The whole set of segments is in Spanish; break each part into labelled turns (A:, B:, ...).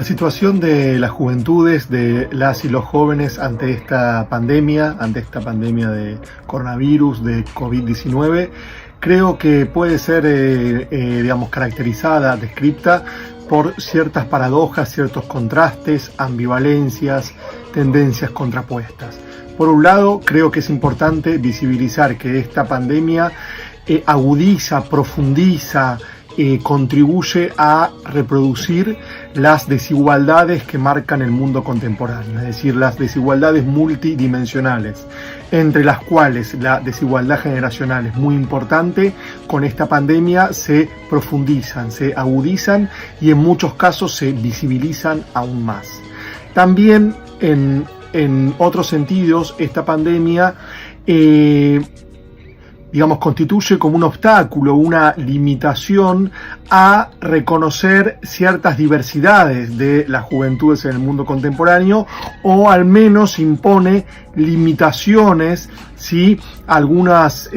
A: situación de las juventudes, de las y los jóvenes ante esta pandemia de coronavirus, de COVID-19, creo que puede ser, caracterizada, descrita por ciertas paradojas, ciertos contrastes, ambivalencias, tendencias contrapuestas. Por un lado, creo que es importante visibilizar que esta pandemia agudiza, profundiza, contribuye a reproducir las desigualdades que marcan el mundo contemporáneo, es decir, las desigualdades multidimensionales, entre las cuales la desigualdad generacional es muy importante. Con esta pandemia se profundizan, se agudizan y en muchos casos se visibilizan aún más. También en otros sentidos, esta pandemia constituye como un obstáculo, una limitación a reconocer ciertas diversidades de las juventudes en el mundo contemporáneo, o al menos impone limitaciones, ¿sí? algunas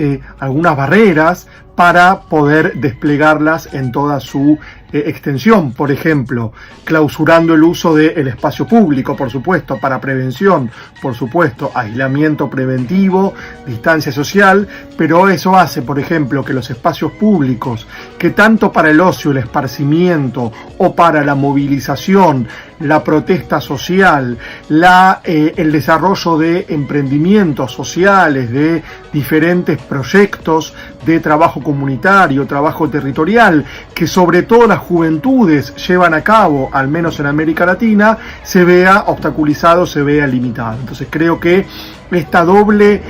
A: barreras para poder desplegarlas en toda su extensión. Por ejemplo, clausurando el uso del espacio público, por supuesto, para prevención, por supuesto, aislamiento preventivo, distancia social, pero eso hace, por ejemplo, que los espacios públicos, que tanto para el ocio, el esparcimiento o para la movilización, la protesta social, el desarrollo de emprendimientos sociales, de diferentes proyectos de trabajo comunitario, trabajo territorial, que sobre todo las juventudes llevan a cabo, al menos en América Latina, se vea obstaculizado, se vea limitado. Entonces creo que esta doble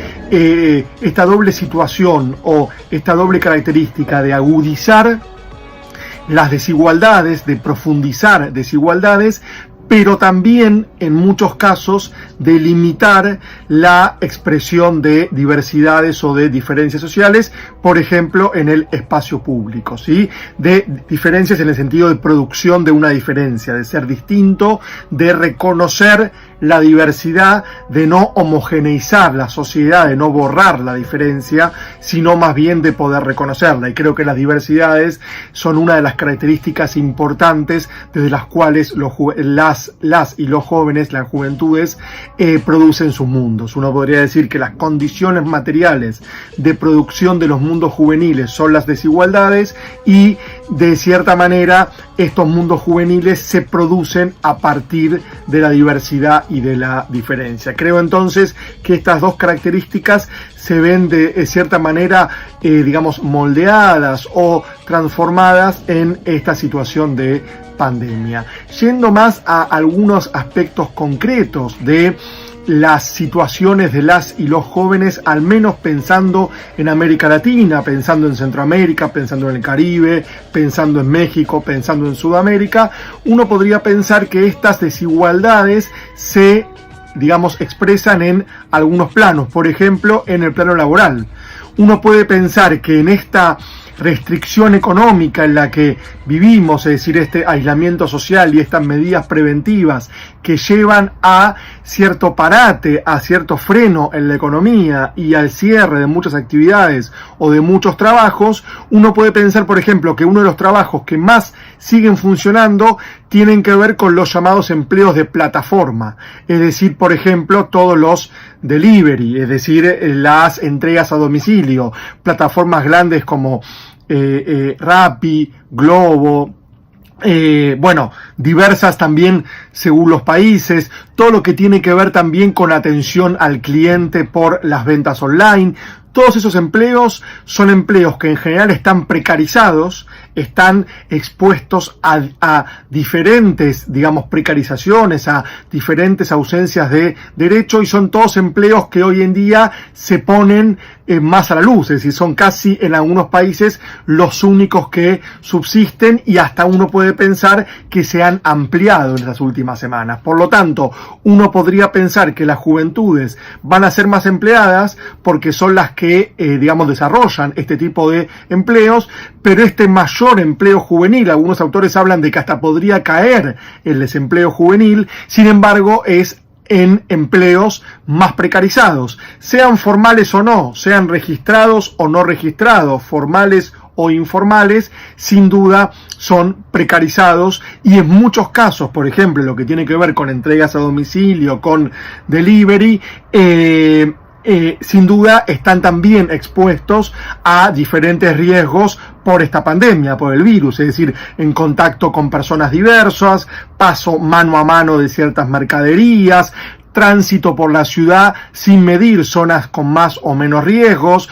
A: situación o esta doble característica de agudizar las desigualdades, de profundizar desigualdades, pero también en muchos casos de limitar la expresión de diversidades o de diferencias sociales, por ejemplo en el espacio público, ¿sí? De diferencias en el sentido de producción de una diferencia, de ser distinto, de reconocer la diversidad, de no homogeneizar la sociedad, de no borrar la diferencia, sino más bien de poder reconocerla. Y creo que las diversidades son una de las características importantes desde las cuales las y los jóvenes, las juventudes, producen sus mundos. Uno podría decir que las condiciones materiales de producción de los mundos juveniles son las desigualdades, y de cierta manera estos mundos juveniles se producen a partir de la diversidad y de la diferencia. Creo entonces que estas dos características se ven de cierta manera, moldeadas o transformadas en esta situación de pandemia. Yendo más a algunos aspectos concretos de las situaciones de las y los jóvenes, al menos pensando en América Latina, pensando en Centroamérica, pensando en el Caribe, pensando en México, pensando en Sudamérica, uno podría pensar que estas desigualdades se, expresan en algunos planos. Por ejemplo, en el plano laboral. Uno puede pensar que en esta restricción económica en la que vivimos, es decir, este aislamiento social y estas medidas preventivas que llevan a cierto parate, a cierto freno en la economía y al cierre de muchas actividades o de muchos trabajos, uno puede pensar, por ejemplo, que uno de los trabajos que más siguen funcionando tienen que ver con los llamados empleos de plataforma, es decir, por ejemplo, todos los delivery, es decir, las entregas a domicilio, plataformas grandes como Rappi, Globo, diversas también según los países, todo lo que tiene que ver también con atención al cliente por las ventas online. Todos esos empleos son empleos que en general están precarizados, están expuestos a diferentes, precarizaciones, a diferentes ausencias de derecho, y son todos empleos que hoy en día se ponen más a la luz, es decir, son casi en algunos países los únicos que subsisten, y hasta uno puede pensar que se han ampliado en las últimas semanas. Por lo tanto, uno podría pensar que las juventudes van a ser más empleadas porque son las que, desarrollan este tipo de empleos, pero este mayor empleo juvenil, algunos autores hablan de que hasta podría caer el desempleo juvenil, sin embargo, es en empleos más precarizados, sean formales o no, sean registrados o no registrados, formales o informales, sin duda son precarizados, y en muchos casos, por ejemplo, lo que tiene que ver con entregas a domicilio, con delivery, sin duda están también expuestos a diferentes riesgos por esta pandemia, por el virus, es decir, en contacto con personas diversas, paso mano a mano de ciertas mercaderías, tránsito por la ciudad sin medir zonas con más o menos riesgos.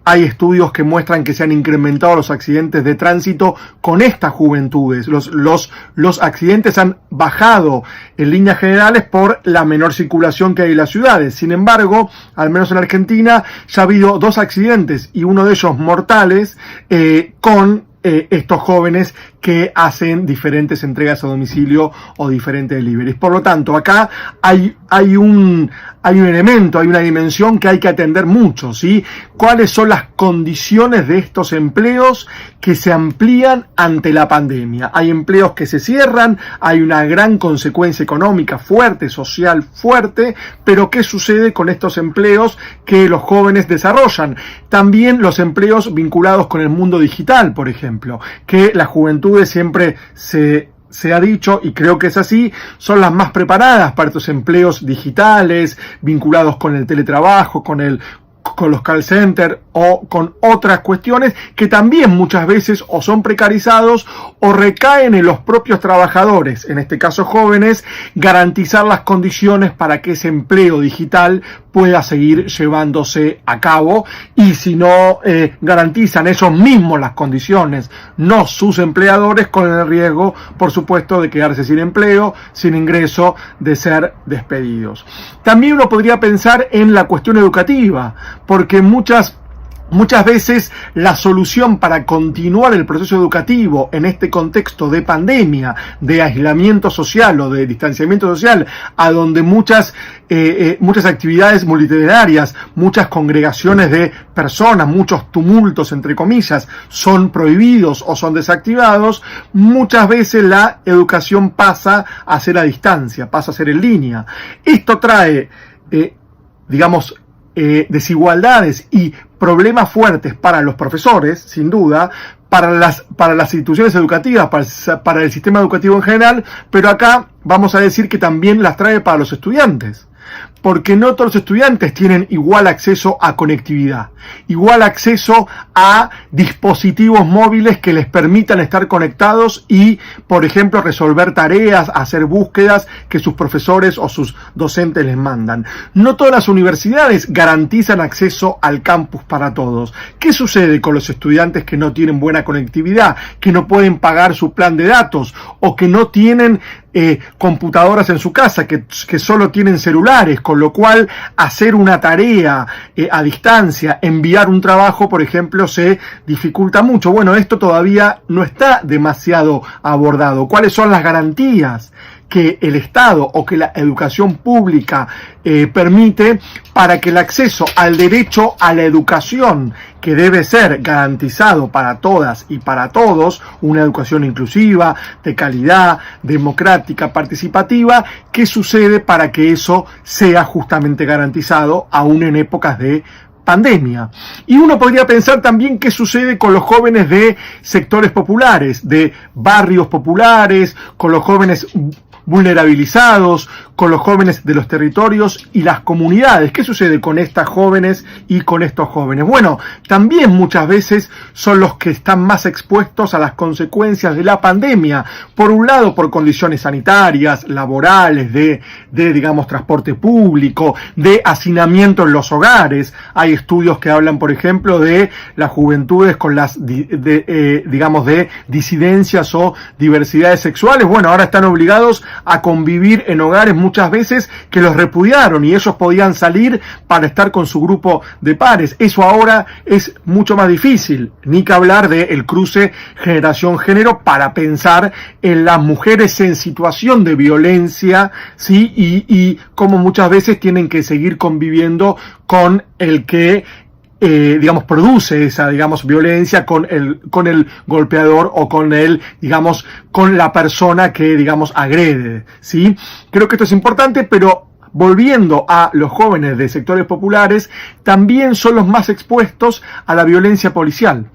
A: Hay estudios que muestran que se han incrementado los accidentes de tránsito con estas juventudes. Los accidentes han bajado en líneas generales por la menor circulación que hay en las ciudades. Sin embargo, al menos en Argentina, ya ha habido 2 accidentes, y uno de ellos mortales, con estos jóvenes que hacen diferentes entregas a domicilio o diferentes deliveries. Por lo tanto, acá hay un elemento, hay una dimensión que hay que atender mucho, ¿sí? ¿Cuáles son las condiciones de estos empleos que se amplían ante la pandemia? Hay empleos que se cierran, hay una gran consecuencia económica fuerte, social fuerte, pero ¿qué sucede con estos empleos que los jóvenes desarrollan? También los empleos vinculados con el mundo digital, por ejemplo, que la juventud siempre se ha dicho, y creo que es así, son las más preparadas para estos empleos digitales, vinculados con el teletrabajo, con los call centers o con otras cuestiones que también muchas veces o son precarizados o recaen en los propios trabajadores, en este caso jóvenes, garantizar las condiciones para que ese empleo digital pueda seguir llevándose a cabo, y si no garantizan ellos mismos las condiciones, no sus empleadores, con el riesgo, por supuesto, de quedarse sin empleo, sin ingreso, de ser despedidos. También uno podría pensar en la cuestión educativa, porque muchas veces la solución para continuar el proceso educativo en este contexto de pandemia, de aislamiento social o de distanciamiento social, a donde muchas actividades multitudinarias, muchas congregaciones de personas, muchos tumultos, entre comillas, son prohibidos o son desactivados, muchas veces la educación pasa a ser a distancia, pasa a ser en línea. Esto trae, desigualdades y problemas fuertes para los profesores, sin duda, para las instituciones educativas, para el sistema educativo en general, pero acá vamos a decir que también las trae para los estudiantes, porque no todos los estudiantes tienen igual acceso a conectividad, igual acceso a dispositivos móviles que les permitan estar conectados y, por ejemplo, resolver tareas, hacer búsquedas que sus profesores o sus docentes les mandan. No todas las universidades garantizan acceso al campus para todos. ¿Qué sucede con los estudiantes que no tienen buena conectividad, que no pueden pagar su plan de datos o que no tienen computadoras en su casa, que solo tienen celulares, con lo cual hacer una tarea a distancia, enviar un trabajo, por ejemplo, se dificulta mucho? Bueno, esto todavía no está demasiado abordado. ¿Cuáles son las garantías que el Estado o que la educación pública permite para que el acceso al derecho a la educación, que debe ser garantizado para todas y para todos, una educación inclusiva, de calidad, democrática, participativa? ¿Qué sucede para que eso sea justamente garantizado aún en épocas de pandemia? Y uno podría pensar también qué sucede con los jóvenes de sectores populares, de barrios populares, con los jóvenes vulnerabilizados, con los jóvenes de los territorios y las comunidades. ¿Qué sucede con estas jóvenes y con estos jóvenes? Bueno, también muchas veces son los que están más expuestos a las consecuencias de la pandemia. Por un lado, por condiciones sanitarias, laborales, de transporte público, de hacinamiento en los hogares. Hay estudios que hablan, por ejemplo, de las juventudes con las, de disidencias o diversidades sexuales. Bueno, ahora están obligados a convivir en hogares muchas veces que los repudiaron y ellos podían salir para estar con su grupo de pares. Eso ahora es mucho más difícil, ni que hablar del cruce generación-género para pensar en las mujeres en situación de violencia, ¿sí? Y cómo muchas veces tienen que seguir conviviendo con el que produce esa, violencia, con el golpeador o con la persona que, agrede, ¿sí? Creo que esto es importante, pero volviendo a los jóvenes de sectores populares, también son los más expuestos a la violencia policial.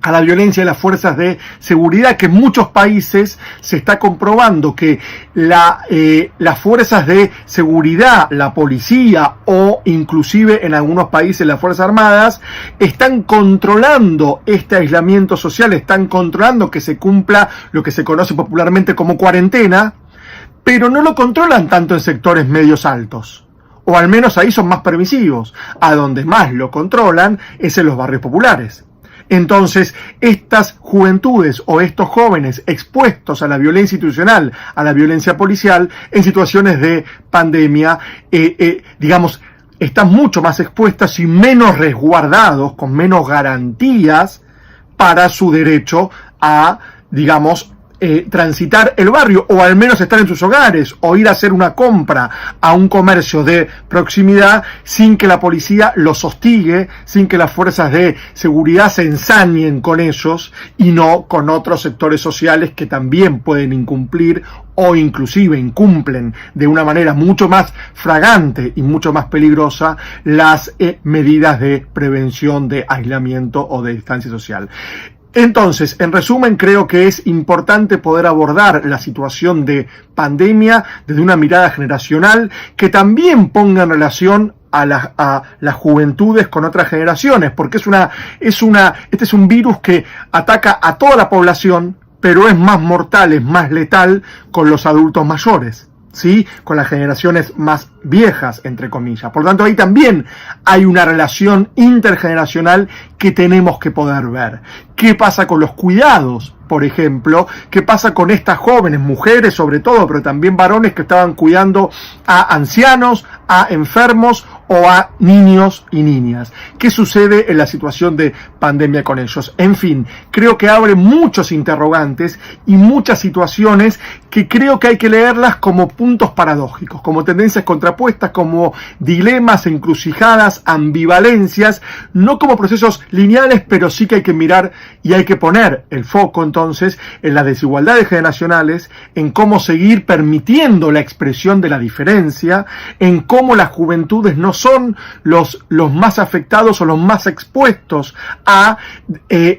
A: a la violencia de las fuerzas de seguridad, que en muchos países se está comprobando que las fuerzas de seguridad, la policía o inclusive en algunos países las Fuerzas Armadas están controlando este aislamiento social, están controlando que se cumpla lo que se conoce popularmente como cuarentena, pero no lo controlan tanto en sectores medios altos. O al menos ahí son más permisivos. A donde más lo controlan es en los barrios populares. Entonces, estas juventudes o estos jóvenes expuestos a la violencia institucional, a la violencia policial, en situaciones de pandemia, digamos, están mucho más expuestas y menos resguardados, con menos garantías para su derecho a, digamos, transitar el barrio, o al menos estar en sus hogares, o ir a hacer una compra a un comercio de proximidad sin que la policía los hostigue, sin que las fuerzas de seguridad se ensañen con ellos y no con otros sectores sociales que también pueden incumplir o inclusive incumplen de una manera mucho más fragante y mucho más peligrosa las medidas de prevención de aislamiento o de distancia social. Entonces, en resumen, creo que es importante poder abordar la situación de pandemia desde una mirada generacional que también ponga en relación a las juventudes con otras generaciones, porque este es un virus que ataca a toda la población, pero es más mortal, es más letal con los adultos mayores, ¿sí? Con las generaciones más viejas, entre comillas. Por lo tanto, ahí también hay una relación intergeneracional que tenemos que poder ver. ¿Qué pasa con los cuidados, por ejemplo? ¿Qué pasa con estas jóvenes, mujeres sobre todo, pero también varones que estaban cuidando a ancianos, a enfermos o a niños y niñas? ¿Qué sucede en la situación de pandemia con ellos? En fin, creo que abre muchos interrogantes y muchas situaciones que creo que hay que leerlas como puntos paradójicos, como tendencias contrapuestas, como dilemas, encrucijadas, ambivalencias, no como procesos lineales, pero sí que hay que mirar y hay que poner el foco entonces en las desigualdades generacionales, en cómo seguir permitiendo la expresión de la diferencia, en cómo las juventudes no son los más afectados o los más expuestos a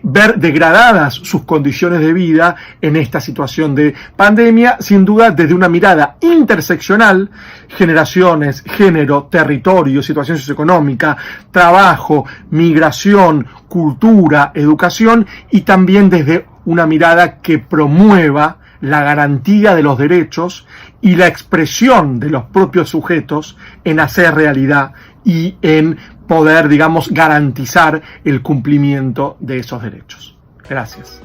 A: ver degradadas sus condiciones de vida en esta situación de pandemia, sin duda desde una mirada interseccional, generaciones, género, territorio, situación socioeconómica, trabajo, migración, cultura, educación, y también desde una mirada que promueva la garantía de los derechos y la expresión de los propios sujetos en hacer realidad y en poder, digamos, garantizar el cumplimiento de esos derechos. Gracias.